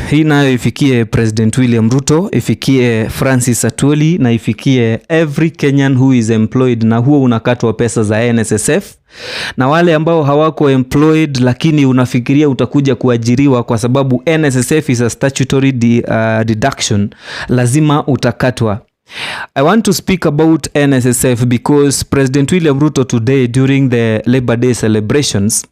hii nayo ifikie President William Ruto, ifikie Francis Atwoli na ifikie every Kenyan who is employed na huo unakatwa pesa za NSSF. Na wale ambao hawako employed lakini unafikiria utakuja kuajiriwa kwa sababu NSSF is a statutory deduction, lazima utakatwa. I want to speak about NSSF because President William Ruto today during the Labor Day celebrations,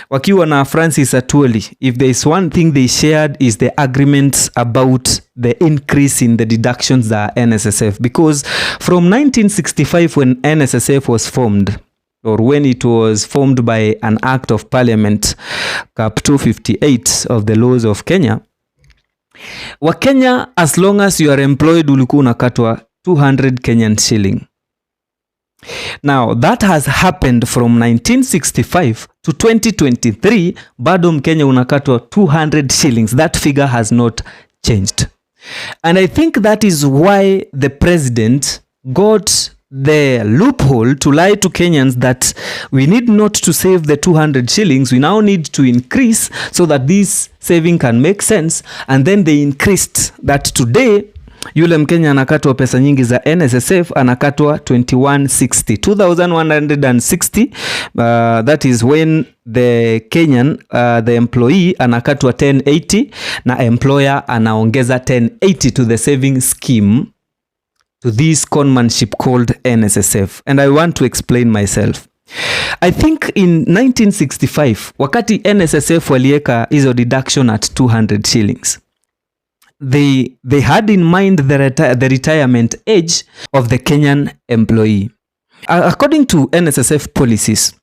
wakiwa na Francis Atwoli, if there is one thing they shared is the agreements about the increase in the deductions za NSSF. Because from 1965 when NSSF was formed, or when it was formed by an act of parliament, Cap 258 of the laws of Kenya, wa Kenya, as long as you are employed, ulikuwa unakatwa 200 Kenyan shilling. Now that has happened from 1965 to 2023, bado Mkenya unakatwa 200 shillings. That figure has not changed. And I think that is why the president got the loophole to lie to Kenyans that we need not to save the 200 shillings, we now need to increase so that this saving can make sense. And then they increased that today yule Mkenya anakatwa pesa nyingi za NSSF, anakatwa 2160. That is when the Kenyan, the employee anakatwa 1080 na employer anaongeza 1080 to the saving scheme, to this conmanship called NSSF. And I want to explain myself. I think in 1965 wakati NSSF walieka hizo deduction at 200 shillings, they had in mind the retirement age of the Kenyan employee. According to NSSF policies,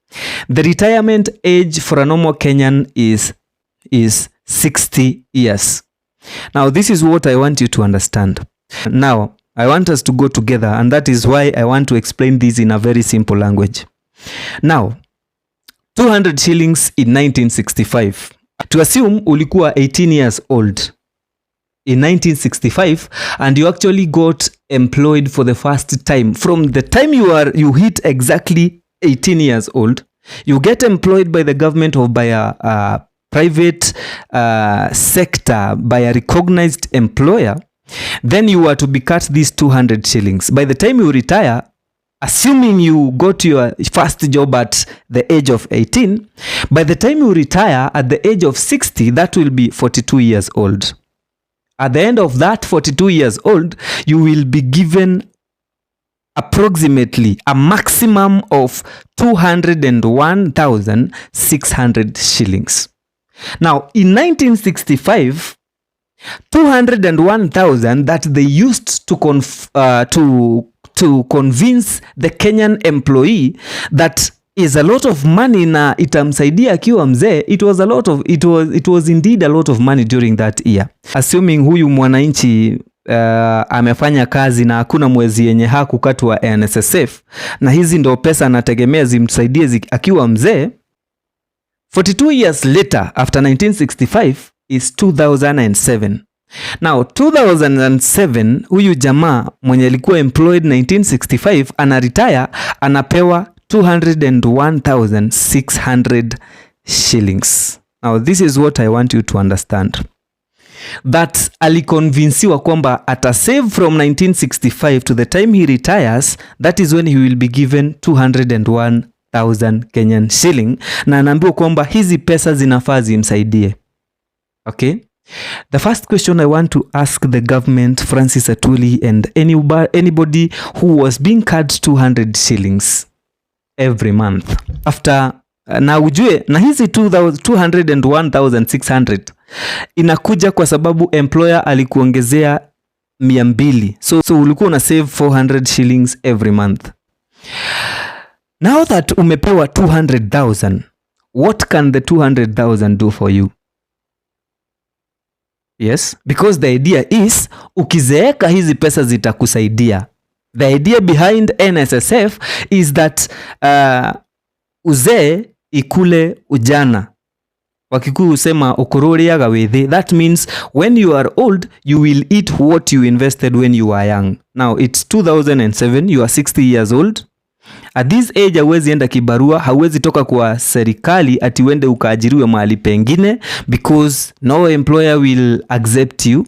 the retirement age for a normal Kenyan is 60 years. Now this is what I want you to understand. Now I want us to go together, and that is why I want to explain this in a very simple language. Now 200 shillings in 1965. To assume ulikuwa 18 years old in 1965 and you actually got employed for the first time. From the time you hit exactly 18 years old, you get employed by the government or by a private sector, by a recognized employer, then you are to be cut these 200 shillings. By the time you retire, assuming you got your first job at the age of 18, by the time you retire at the age of 60, that will be 42 years old. At the end of that 42 years old, you will be given approximately a maximum of 201,600 shillings. Now, in 1965, 201,000 that they used to convince the Kenyan employee that is a lot of money na itamsaidia akiwa mzee, it was indeed a lot of money during that year. Assuming huyu mwananchi amefanya kazi na hakuna mwezi yenye hakukatwa NSSF, na hizi ndo pesa anategemea zimsaidie akiwa mzee, 42 years later after 1965 is 2007. Now 2007 huyu jamaa mwenye alikuwa employed 1965 anaretire, anapewa 201,600 shillings. Now this is what I want you to understand. That alikonvinsiwa kwamba atasave from 1965 to the time he retires, that is when he will be given 201,000 Kenyan shilling, na anaambiwa kwamba hizi pesa zinafaa zimsaidie. Okay? The first question I want to ask the government, Francis Atwoli and anybody who was being cut 200 shillings every month after, na ujue na hizi 201,600 inakuja kwa sababu employer alikuongezea 200, so ulikuwa una save 400 shillings every month. Now that umepewa 200,000, what can the 200,000 do for you? Yes, because the idea is ukizeeka hizi pesa zitakusaidia. The idea behind NSSF is that uzee ikule ujana. Wakikuyu usema okororiaga wethi. That means when you are old, you will eat what you invested when you are young. Now it's 2007, you are 60 years old. At this age hauwezi enda kibarua, hauwezi toka kwa serikali ati uende ukaajiriwe mahali pengine, because no employer will accept you.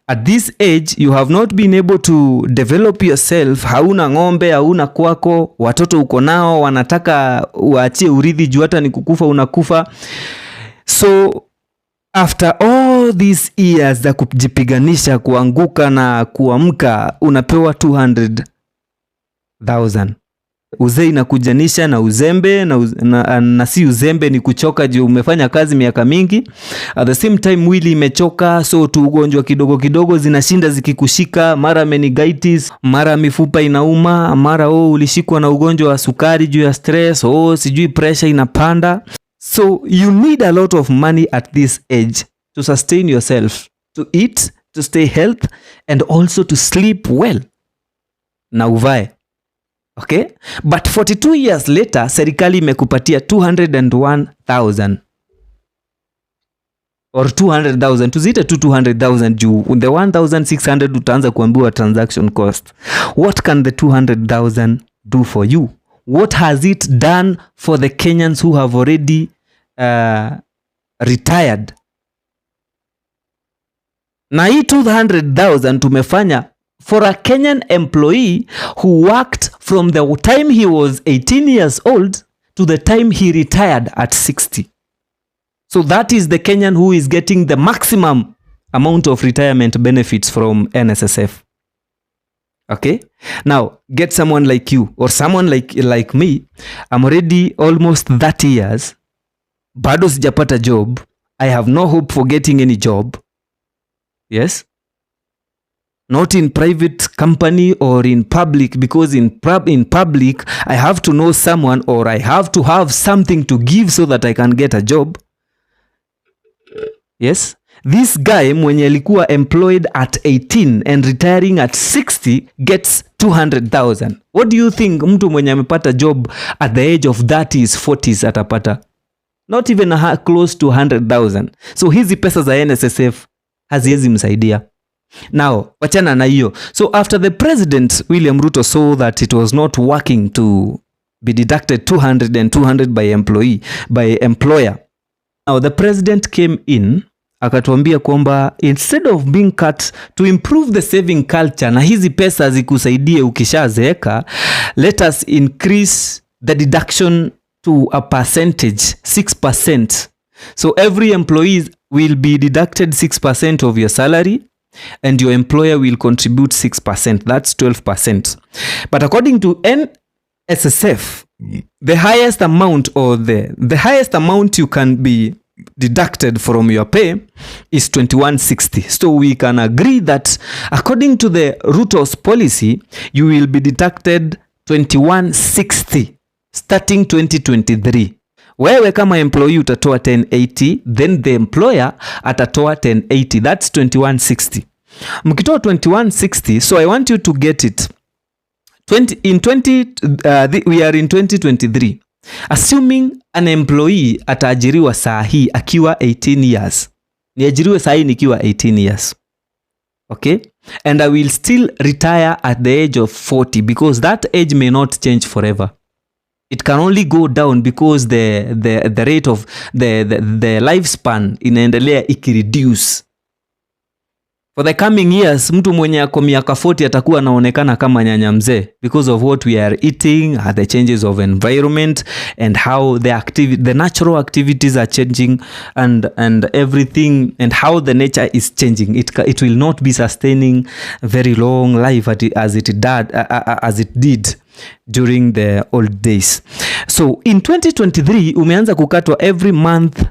At this age you have not been able to develop yourself. Hauna ng'ombe, hauna kwako, watoto uko nao wanataka uachie urithi juu hata ni kukufa unakufa. So after all these years za kujipiganisha, kuanguka na kuamka, unapewa 200,000. Uzee inakujanisha na uzembe na si uzembe, ni kuchoka juu umefanya kazi miaka mingi. At the same time mwili imechoka, so tu ugonjwa kidogo kidogo zinashinda zikikushika, mara meningitis, mara mifupa inauma, mara ulishikwa na ugonjwa wa sukari juu ya stress, sijui pressure inapanda. So you need a lot of money at this age to sustain yourself, to eat, to stay healthy, and also to sleep well na uvae. Okay? But 42 years later, serikali imekupatia 201,000 or 200,000. Tuzite tu 200,000 juu the 1,600 utaanza kuambiwa transaction cost. What can the 200,000 do for you? What has it done for the Kenyans who have already retired? Na hii 200,000 tumefanya for a Kenyan employee who worked from the time he was 18 years old to the time he retired at 60. So that is the Kenyan who is getting the maximum amount of retirement benefits from NSSF. Okay? Now, get someone like you or someone like me. I'm already almost 30 years. Bado sijapata job. I have no hope for getting any job. Yes? Not in private company or in public, because in public I have to know someone or I have to have something to give so that I can get a job. Yes? This guy mwenye alikuwa employed at 18 and retiring at 60 gets 200,000. What do you think mtu mwenye amepata job at the age of 30s, 40s atapata? Not even close to 100,000. So hizi pesa za NSSF haziwezi msaidia. Now, wachana na hiyo. So after the president William Ruto saw that it was not working to be deducted 200 and 200 by employer. Now the president came in akatuambia kwamba instead of being cut, to improve the saving culture na hizi pesa zikusaidie ukishazeeka, let us increase the deduction to a percentage, 6%. So every employee will be deducted 6% of your salary, and your employer will contribute 6%. That's 12%. But according to NSSF, the highest amount or the highest amount you can be deducted from your pay is 2160. So we can agree that according to the Ruto's policy, you will be deducted 2160 starting 2023. Wewe kama employee utatoa 1080, then the employer atatoa 1080. That's 2160. Mkitoa 2160, so I want you to get it. We are in 2023. Assuming an employee ataajiriwa saa hii akiwa 18 years. Niajiriwe saa hii nikiwa 18 years. Okay? And I will still retire at the age of 40 because that age may not change forever. It can only go down because the rate of the lifespan inaendelea ikireduce. For the coming years, mtu mwenye ako miaka 40 atakuwa anaonekana kama nyanya mzee because of what we are eating, the changes of environment, and how the natural activities are changing, and everything, and how the nature is changing. It will not be sustaining very long life as it did during the old days. So in 2023 umeanza kukatwa every month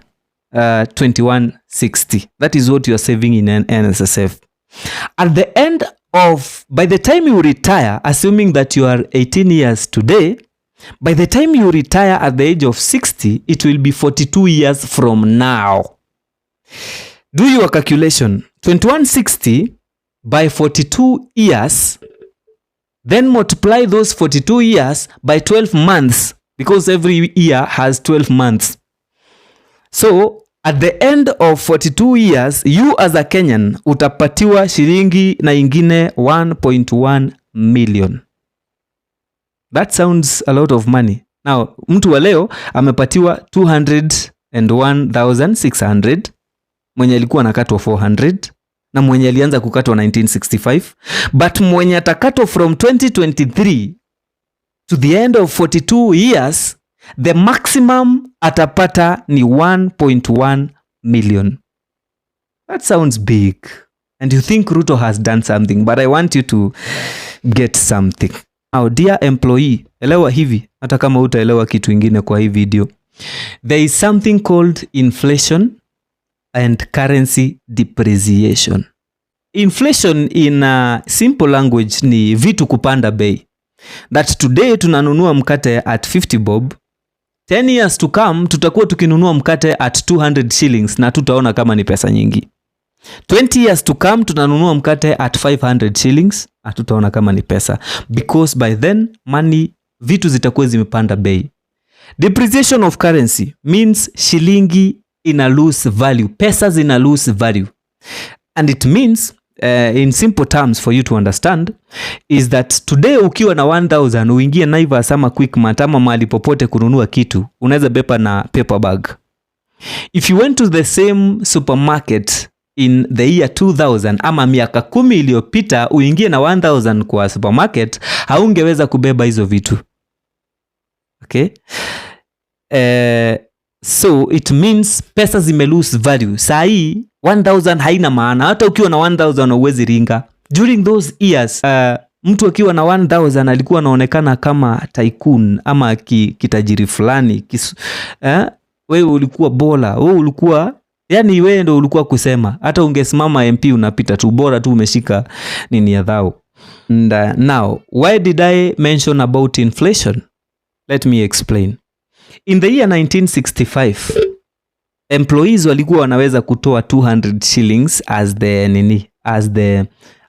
2160. That is what you are saving in NSSF. At the end of, by the time you retire, assuming that you are 18 years today, by the time you retire at the age of 60, it will be 42 years from now. Do your calculation. 2160 by 42 years, then multiply those 42 years by 12 months, because every year has 12 months. So at the end of 42 years, you as a Kenyan utapatiwa shilingi na ingine 1.1 million. That sounds a lot of money. Now, mtu wa leo amepatiwa 201,600, mwenye alikuwa anakatwa 400 na mwenye alianza kukatwa 1965, but mwenye atakatwa from 2023 to the end of 42 years, the maximum atapata ni 1.1 million. That sounds big. And you think Ruto has done something, but I want you to get something. Now, dear employee, elewa hivi, hata kama utaelewa kitu ingine kwa hii video. There is something called inflation and currency depreciation. Inflation in a simple language ni vitu kupanda bei. That today tunanunua mkate at 50 bob. 10 years to come tutakuwa tukinunua mkate at 200 shillings na tutaona kama ni pesa nyingi. 20 years to come tunanunua mkate at 500 shillings na tutaona kama ni pesa. Because by then vitu zitakuwa zimepanda bei. Depreciation of currency means shilingi ina lose value. Pesa zina lose value. And it means, in simple terms for you to understand, is that today ukiwa na 1,000 uingie Naivas ama Quickmart ama mahali popote kununua kitu, unaweza beba na paper bag. If you went to the same supermarket in the year 2000 ama miaka 10 iliyopita uingie na 1,000 kwa supermarket, haungeweza kubeba hizo vitu. Okay? So it means pesa zime lose value. Saa hii 1,000 haina maana. Hata ukiwa na 1,000 huwezi ringa. During those years, mtu akiwa na 1,000 alikuwa anaonekana kama tycoon ama kitajiri fulani. Wewe ulikuwa bora. Wewe ulikuwa, yani wewe ndio ulikuwa kusema. Hata ungesimama MP unapita tu, bora tu umeshika nini ya dhao. And now, why did I mention about inflation? Let me explain. In the year 1965, employees walikuwa wanaweza kutoa 200 shillings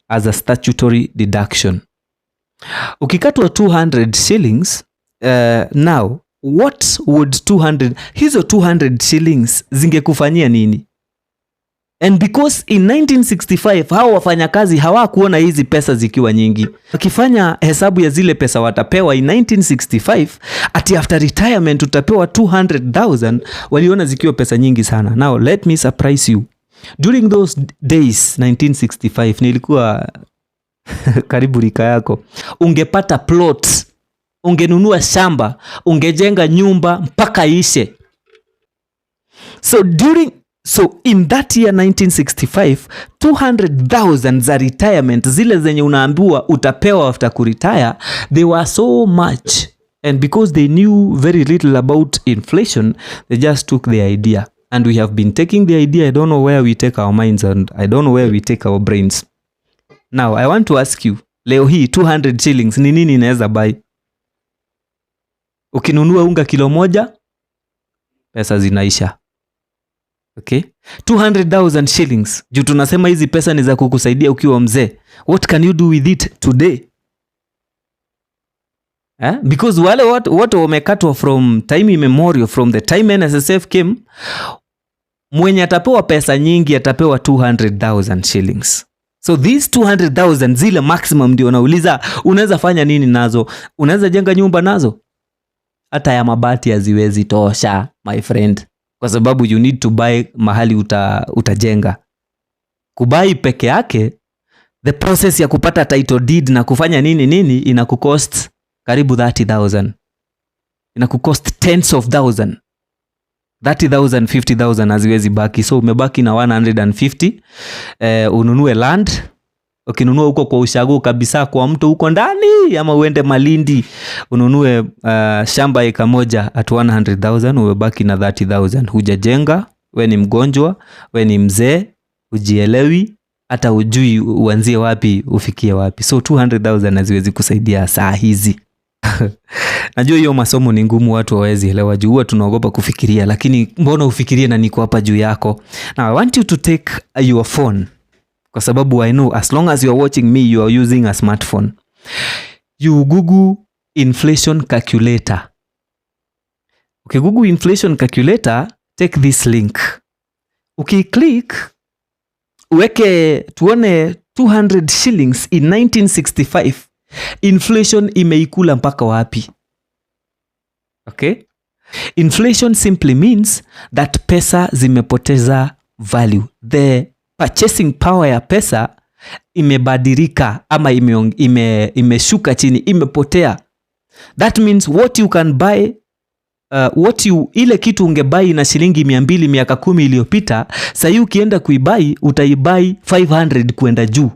as a statutory deduction. Ukikatwa 200 shillings, now what would hizo 200 shillings zingekufanyia nini? And because in 1965 hao wafanyakazi hawakuona hizi pesa zikiwa nyingi. Wakifanya hesabu ya zile pesa watapewa in 1965, ati after retirement utapewa 200,000, waliona zikiwa pesa nyingi sana. Now let me surprise you. During those days 1965, nilikuwa karibu rika yako, ungepata plot, ungenunua shamba, ungejenga nyumba mpaka ishe. So in that year 1965, 200,000 za retirement, zile zenye unaambiwa utapewa after kuretire, they were so much. And because they knew very little about inflation, they just took the idea. And we have been taking the idea. I don't know where we take our minds and I don't know where we take our brains. Now, I want to ask you, leo hii 200 shillings ni nini inaweza buy? Ukinunua unga kilo moja, pesa zinaisha. Okay? 200,000 shillings. Juu tunasema hizi pesa ni za kukusaidia ukiwa mzee. What can you do with it today? Because wale watu wamekatwa from time immemorial, from the time NSSF came, mwenye atapewa pesa nyingi atapewa 200,000 shillings. So these 200,000 zile maximum ndio nauliza, unaweza fanya nini nazo? Unaweza jenga nyumba nazo? Hata ya mabati haziwezi tosha, my friend. Kwa sababu you need to buy mahali utajenga. Kubai peke yake, the process ya kupata title deed na kufanya nini inakukost karibu 30,000. Inakukost tens of thousand. 30,000, 50,000 haziwezi baki. So umebaki na 150. Ununue land. Ukinunua huko kwa ushago kabisa kwa mtu huko ndani, ama uende Malindi ununue shamba eka moja at 100,000, umebaki na 30,000. Hujajenga, we ni mgonjwa, we ni mzee, ujielewi, hata ujui uanzie wapi ufikie wapi. So 200,000 haziwezi kusaidia saa hizi. Najua hiyo masomo ni ngumu, watu hawezi elewa, juu tunaogopa kufikiria, lakini mbona ufikirie na niko hapa juu yako. Now I want you to take your phone. Kwa sababu I know as long as you are watching me, you are using a smartphone. You Google inflation calculator. Okay, Google inflation calculator, take this link. Okay, click, uweke tuone 200 shillings in 1965 inflation imeikula mpaka wapi? Okay? Inflation simply means that pesa zimepoteza value. The purchasing power ya pesa imebadilika ama imeshuka chini, imepotea. That means what you can buy, ile kitu ungebai na shilingi 200 miaka 10 iliyopita, sasa ukienda kuibai utaibai 500 kwenda juu.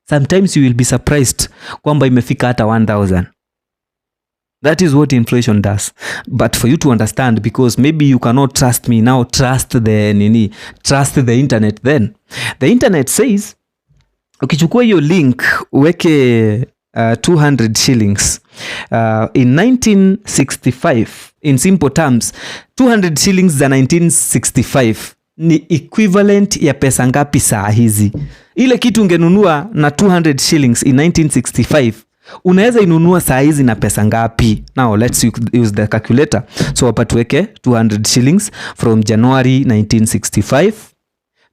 Sometimes you will be surprised kwamba imefika hata 1000. That is what inflation does. But for you to understand, because maybe you cannot trust me now, trust the internet then. The internet says, ukichukua hiyo link uweke 200 shillings in 1965, in simple terms 200 shillings za 1965 ni equivalent ya pesa ngapi saa hizi? Ile kitu ungenunua na 200 shillings in 1965 unaweza inunua saa hizi na pesa ngapi? Now let's use the calculator. So hapa tuweke 200 shillings from January 1965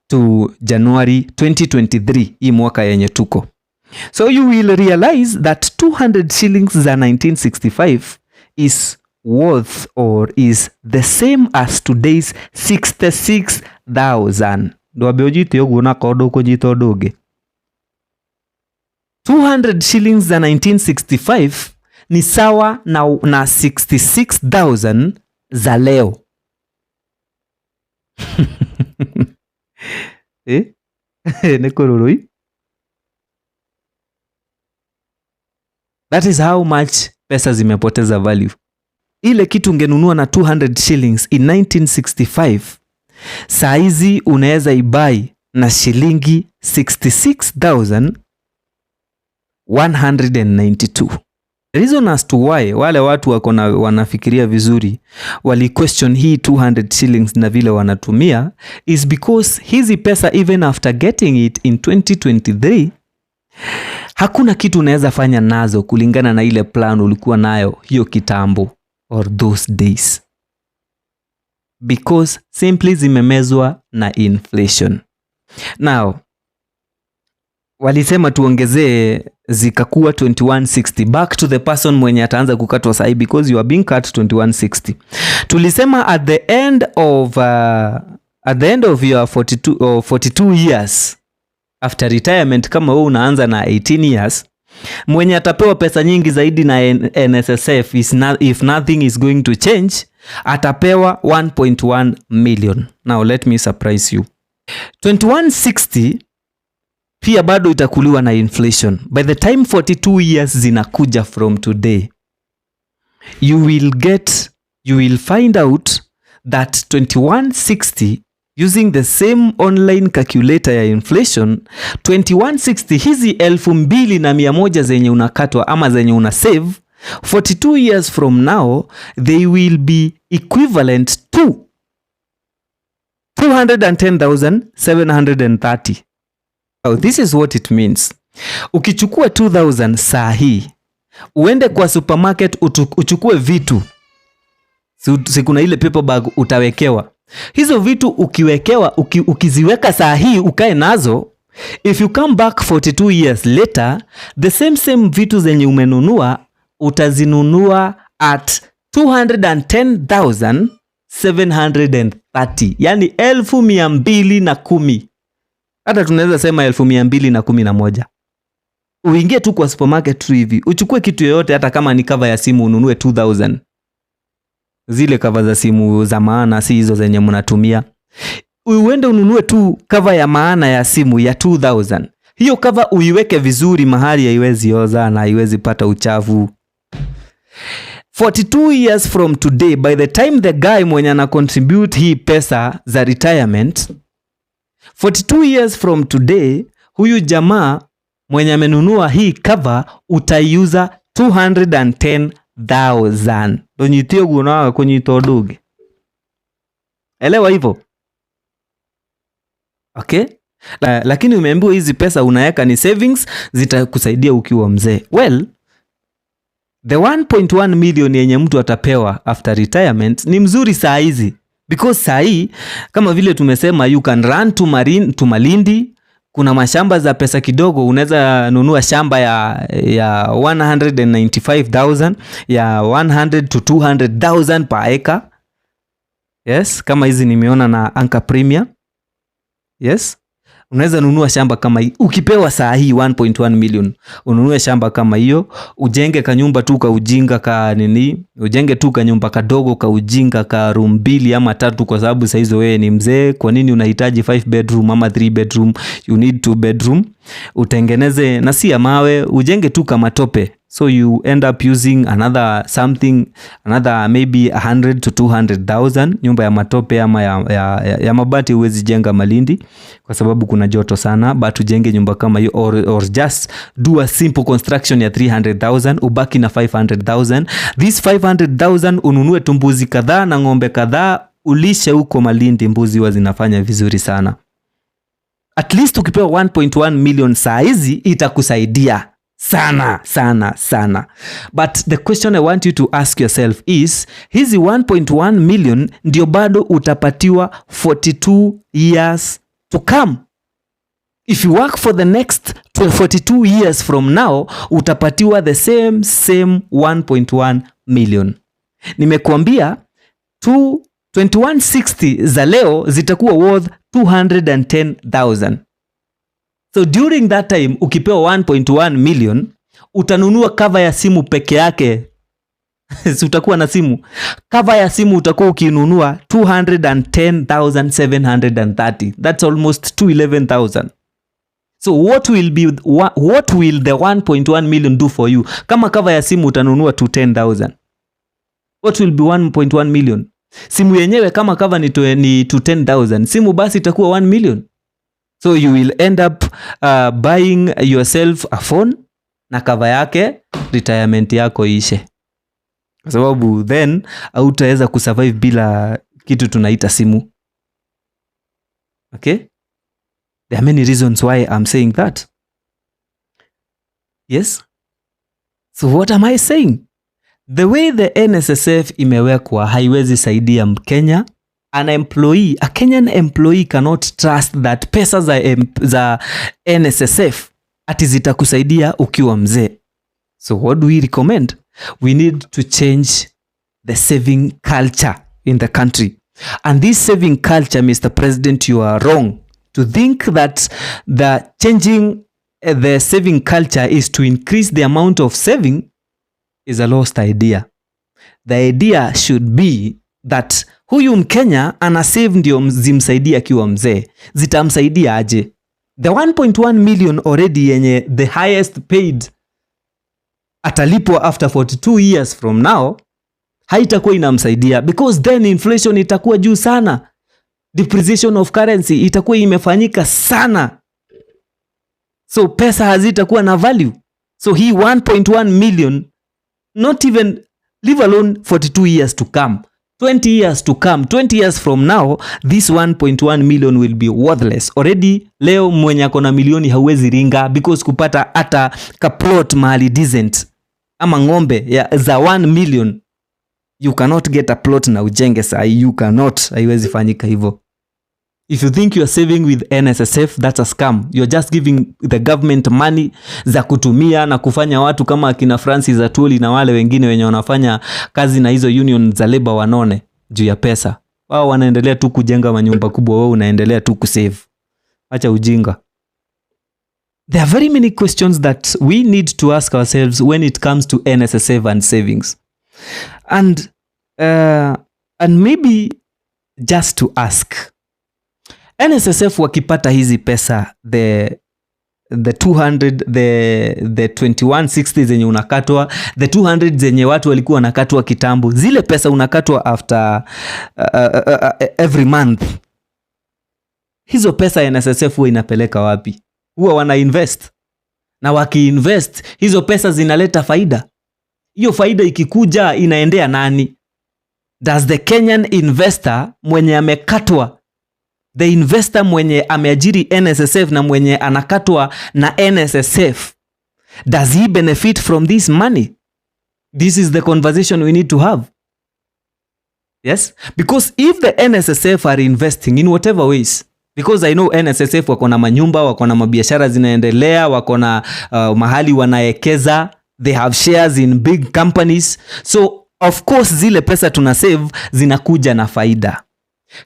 to January 2023, hii mwaka yenye tuko. So you will realize that 200 shillings za 1965 is worth or is the same as today's 66,000. Ndo abeojite yogu na kodo kujito doge. 200 shillings za 1965 ni sawa na 66,000 za leo. Nekororoi. That is how much pesa zimepoteza value. Ile kitu ungenunua na 200 shillings in 1965, saa hizi unaweza ibai na shilingi 66,192. The reason as to why wale watu wanafikiria vizuri wali question hii 200 shillings na vile wanatumia is because hizi pesa even after getting it in 2023 hakuna kitu unaweza fanya nazo kulingana na ile plan ulikuwa nayo hiyo kitambo or those days, because simply zimemezwa na inflation. Now walisema tuongezee zikakuwa 2160. Back to the person mwenye ataanza kukatwa sahi, because you are being cut 2160. Tulisema at the end of your 42 years after retirement, kama wewe unaanza na 18 years, mwenye atapewa pesa nyingi zaidi na NSSF if nothing is going to change, atapewa 1.1 million. Now let me surprise you. 2160 pia bado itakuliwa na inflation. By the time 42 years zinakuja from today, you will find out that 2160, using the same online calculator ya inflation, 2160 hizi 2,100 zenye unakatwa ama zenye una save 42 years from now, they will be equivalent to 210,730. Oh, this is what it means. Ukichukua 2,000 saa hii, uende kwa supermarket uchukue vitu, sikuna ile paper bag utawekewa. Hizo vitu ukiwekewa, ukiziweka saa hii ukae nazo, if you come back 42 years later, the same vitu zenye umenunua utazinunua at 210,730. Yani 1,210. Hata tunaweza sema 1,211. Uingie tu kwa supermarket tu hivi, uchukue kitu yoyote, hata kama ni cover ya simu ununue 2,000. Zile cover za simu za maana, si hizo zenye mnatumia. Uende ununue tu cover ya maana ya simu ya 2,000. Hiyo cover uiweke vizuri mahali haiwezi oza na haiwezi pata uchafu. 42 years from today, by the time the guy mwenye ana contribute hii pesa za retirement, 42 years from today, huyu jamaa mwenye amenunua hii cover utaiuza 210,000. Donyitio gunawa kwenye todoge. Elewa hivyo? Okay? Lakini umeambiwa hizi pesa unaweka ni savings, zitakusaidia ukiwa mzee. Well, the 1.1 million yenye mtu atapewa after retirement ni mzuri saa hizi. Because saa hii, kama vile tumesema, you can run to Malindi, Kuna mashamba za pesa kidogo, unaweza nunua shamba ya 195,000 ya 100 to 200,000 per acre. Yes, kama hizi nimeona na Anchor Premier. Yes, unaweza nunua shamba kama hii ukipewa saa hii 1.1 million. Ununue shamba kama hiyo, ujenge kanyumba tu ka ujinga ka nini, ujenge tu kanyumba kadogo ka ujinga ka room 2 ama 3, kwa sababu saa hizo wewe ni mzee. Kwa nini unahitaji 5 bedroom ama 3 bedroom? You need 2 bedroom. Utengeneze na si ya mawe, ujenge tu kama tope. So you end up using another maybe 100 to 200,000. Nyumba ya matope ama ya mabati huwezi jenga Malindi kwa sababu kuna joto sana, but ujenge nyumba kama hiyo, or just do a simple construction ya 300,000, ubaki na 500,000. This 500,000 ununue tumbuzi kadhaa na ng'ombe kadhaa, ulishe huko Malindi. Mbuzi huwa zinafanya vizuri sana. At least ukipewa 1.1 million saa hizi itakusaidia sana. But the question I want you to ask yourself is, hizi 1.1 million ndio bado utapatiwa 42 years to come. If you work for the next 42 years from now, utapatiwa the same 1.1 million. Nimekuambia 2160 za leo zitakuwa worth 210,000. So during that time ukipewa 1.1 million utanunua cover ya simu peke yake. Si utakuwa na simu. Cover ya simu utakuwa ukinunua 210,730. That's almost 211,000. So what will the 1.1 million do for you? Kama cover ya simu utanunua 210,000. What will be 1.1 million? Simu yenyewe kama cover ni 210,000. Simu basi itakuwa 1 million. So you will end up buying yourself a phone na cover yake, retirement yako ishe. Kwa sababu then hautaweza kusurvive bila kitu tunaita simu. Okay? There are many reasons why I'm saying that. Yes? So what am I saying? The way the NSSF imewekwa haiwezi saidia Mkenya. A Kenyan employee cannot trust that pesa za NSSF ati zitakusaidia ukiwa mzee. So what do we recommend? We need to change the saving culture in the country. And this saving culture, Mr. President, you are wrong to think that changing the saving culture is to increase the amount of saving is a lost idea. The idea should be that huyu Mkenya ana save ndio zimsaidia akiwa mzee. Zitamsaidia aje? The 1.1 million already yenye the highest paid atalipwa after 42 years from now haitakuwa inamsaidia, because then inflation itakuwa juu sana. Depreciation of currency itakuwa imefanyika sana. So pesa hazitakuwa na value. So hii 1.1 million, not even, leave alone 42 years to come, 20 years to come, 20 years from now, this 1.1 million will be worthless. Already leo mwenye ako na milioni hauwezi ringa, because kupata hata kaplot mahali decent ama ng'ombe za 1 million, you cannot get a plot na ujenge saa. You cannot, haiwezi fanyika hivyo. If you think you are saving with NSSF, that's a scam. You're just giving the government money za kutumia na kufanya watu kama akina Ruto-Atwoli na wale wengine wenye wanafanya kazi na hizo union za labor wanone juu ya pesa. Wao wanaendelea tu kujenga manyumba kubwa, wewe unaendelea tu kusave. Acha ujinga. There are very many questions that we need to ask ourselves when it comes to NSSF and savings. And maybe just to ask, NSSF wakipata hizi pesa, the 200, the 2160 zenye unakatwa, the 200 zenye watu walikuwa wanakatwa kitambo, zile pesa unakatwa after every month, hizo pesa NSSF huwa inapeleka wapi? Huwa wana invest. Na waki-invest, hizo pesa zinaleta faida. Hiyo faida ikikuja inaendea nani? Does the Kenyan investor mwenye amekatwa, the investor mwenye ameajiri NSSF na mwenye anakatwa na NSSF, does he benefit from this money? This is the conversation we need to have. Yes? Because if the NSSF are investing in whatever ways, Because I know NSSF wako na manyumba, wako na mabiashara zinaendelea, wako na mahali wanaekeza, they have shares in big companies. So of course zile pesa tuna save zinakuja na faida.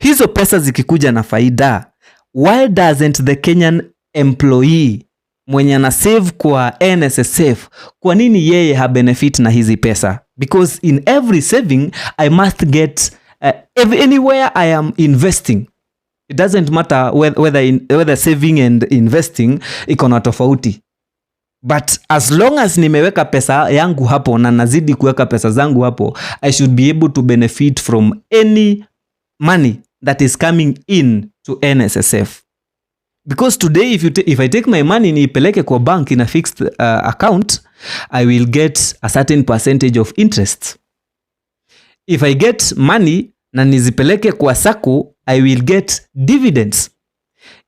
Hizo pesa zikikuja na faida, why doesn't the Kenyan employee mwenye na save kwa NSSF, kwa nini yeye ha benefit na hizi pesa? Because in every saving I must get anywhere I am investing. It doesn't matter whether saving and investing iko na tofauti. But as long as nimeweka pesa yangu hapo na nazidi kuweka pesa zangu hapo, I should be able to benefit from any money that is coming in to NSSF. Because today if I take my money niipeleke kwa bank in a fixed account, I will get a certain percentage of interest. If I get money na nizipeleke kwa sacco, I will get dividends.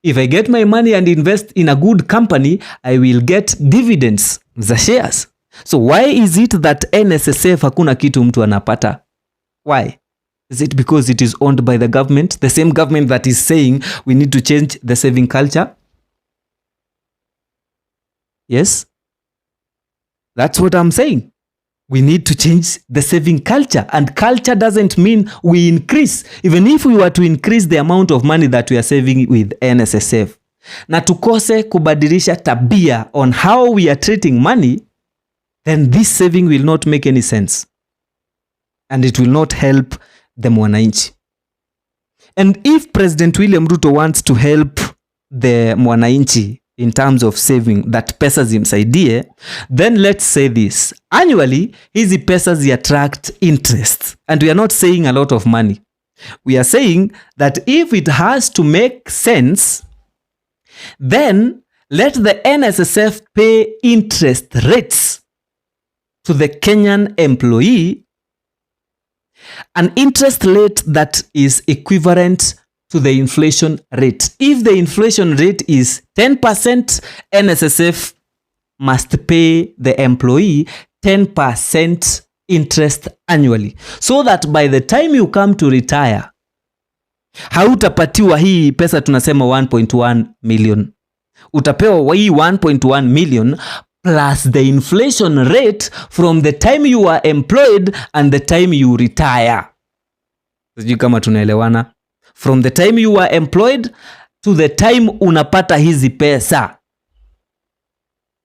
If I get my money and invest in a good company, I will get dividends za shares. So why is it that NSSF hakuna kitu mtu anapata? Why? Is it because it is owned by the government? The same government that is saying we need to change the saving culture? Yes? That's what I'm saying. We need to change the saving culture, and culture doesn't mean we increase. Even if we were to increase the amount of money that we are saving with NSSF, na tukose kubadilisha tabia on how we are treating money, then this saving will not make any sense. And it will not help the mwananchi. And if President William Ruto wants to help the mwananchi in terms of saving, that pesa zimsaidie, then let's say this. Annually, hizi pesa zi attract interest. And we are not saying a lot of money. We are saying that if it has to make sense, then let the NSSF pay interest rates to the Kenyan employee, an interest rate that is equivalent to the inflation rate. If the inflation rate is 10%, NSSF must pay the employee 10% interest annually, so that by the time you come to retire, hautapatiwa hii pesa tunasema 1.1 million. Utapewa hii 1.1 million plus the inflation rate from the time you are employed and the time you retire. Sijui kama tunaelewana. From the time you are employed to the time unapata hizi pesa.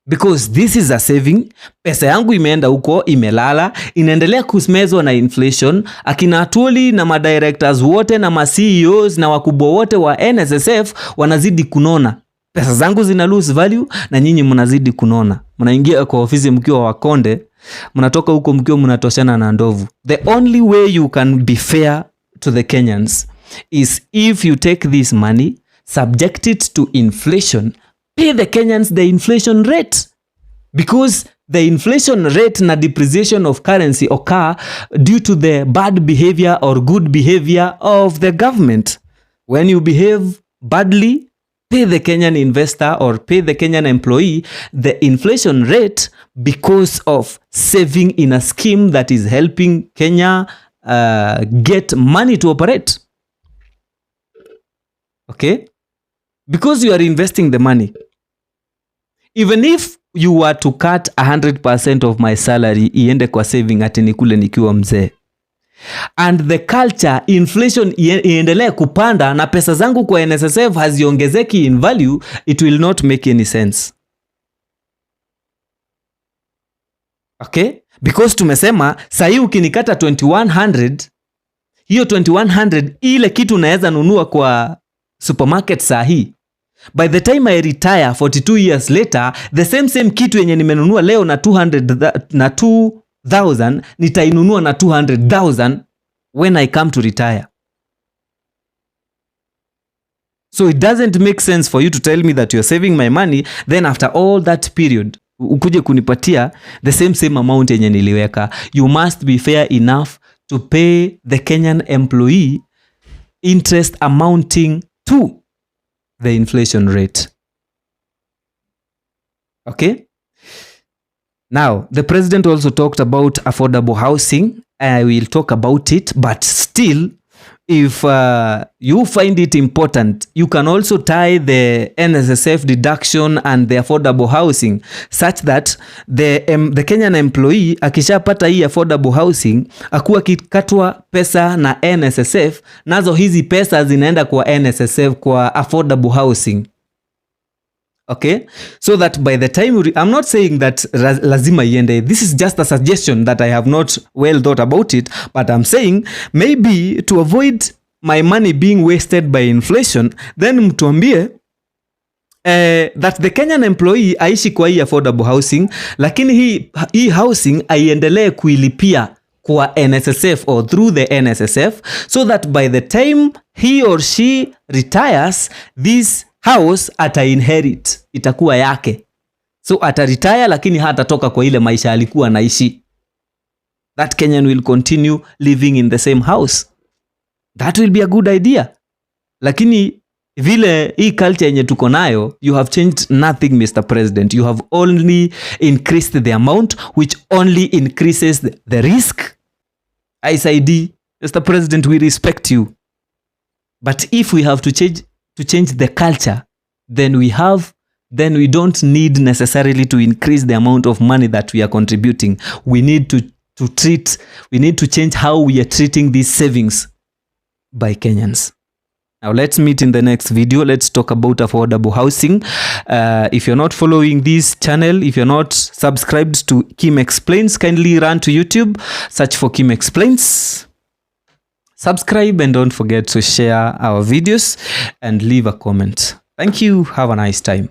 Because this is a saving. Pesa yangu imeenda huko, imelala, inaendelea kusimezwa na inflation. Akina Atwoli na madirectors wote na ma-CEOs na wakubwa wote wa NSSF wanazidi kunona. Pesa zangu zina lose value na nyinyi mnazidi kunona. Mnaingia kwa ofisi mkiwa wakonde, mnatoka huko mkiwa mnatoshana na ndovu. The only way you can be fair to the Kenyans is if you take this money, subject it to inflation, pay the Kenyans the inflation rate. Because the inflation rate na depreciation of currency occur due to the bad behavior or good behavior of the government. When you behave badly, pay the Kenyan investor or pay the Kenyan employee the inflation rate because of saving in a scheme that is helping Kenya get money to operate. Okay? Because you are investing the money. Even if you were to cut 100% of my salary iende kwa saving ati nikule nikiwa mzee, and the culture inflation iendelee kupanda na pesa zangu kwa NSSF haziongezeki in value, it will not make any sense. Okay? Because tumesema sahi ukinikata 2100, hiyo 2100 ile kitu naweza nunua kwa supermarket sahi. By the time I retire 42 years later, the same kitu yenye nimenunua leo na 200,000 nitainunua na 200,000 when I come to retire. So it doesn't make sense for you to tell me that you're saving my money, then after all that period ukuje kunipatia the same amount yenye niliweka. You must be fair enough to pay the Kenyan employee interest amounting to the inflation rate. Okay? Now, the president also talked about affordable housing. I will talk about it, but still, if you find it important, you can also tie the NSSF deduction and the affordable housing such that the Kenyan employee akishapata hii affordable housing akuwa kikatwa pesa na NSSF, nazo hizi pesa zinaenda kwa NSSF kwa affordable housing. Okay, so that by the time I'm not saying that lazima iende. This is just a suggestion that I have not well thought about it, but I'm saying maybe to avoid my money being wasted by inflation, then mtuambie that the Kenyan employee aishi kwa hii affordable housing, lakini hii housing aiendelee kuilipia kwa NSSF or through the NSSF, so that by the time he or she retires, this house ata-inherit, itakuwa yake. So ata-retire lakini hatatoka kwa ile maisha alikuwa anaishi. That Kenyan will continue living in the same house. That will be a good idea. Lakini vile hii culture yenye tuko nayo, you have changed nothing, Mr. President. You have only increased the amount, which only increases the risk. ICID, Mr. President, we respect you. But if we have to change the culture, then we don't need necessarily to increase the amount of money that we are contributing. We need to change how we are treating these savings by Kenyans. Now let's meet in the next video. Let's talk about affordable housing. If you're not following this channel, if you're not subscribed to Kim Explains, kindly run to YouTube, search for Kim Explains. Subscribe and don't forget to share our videos and leave a comment. Thank you. Have a nice time.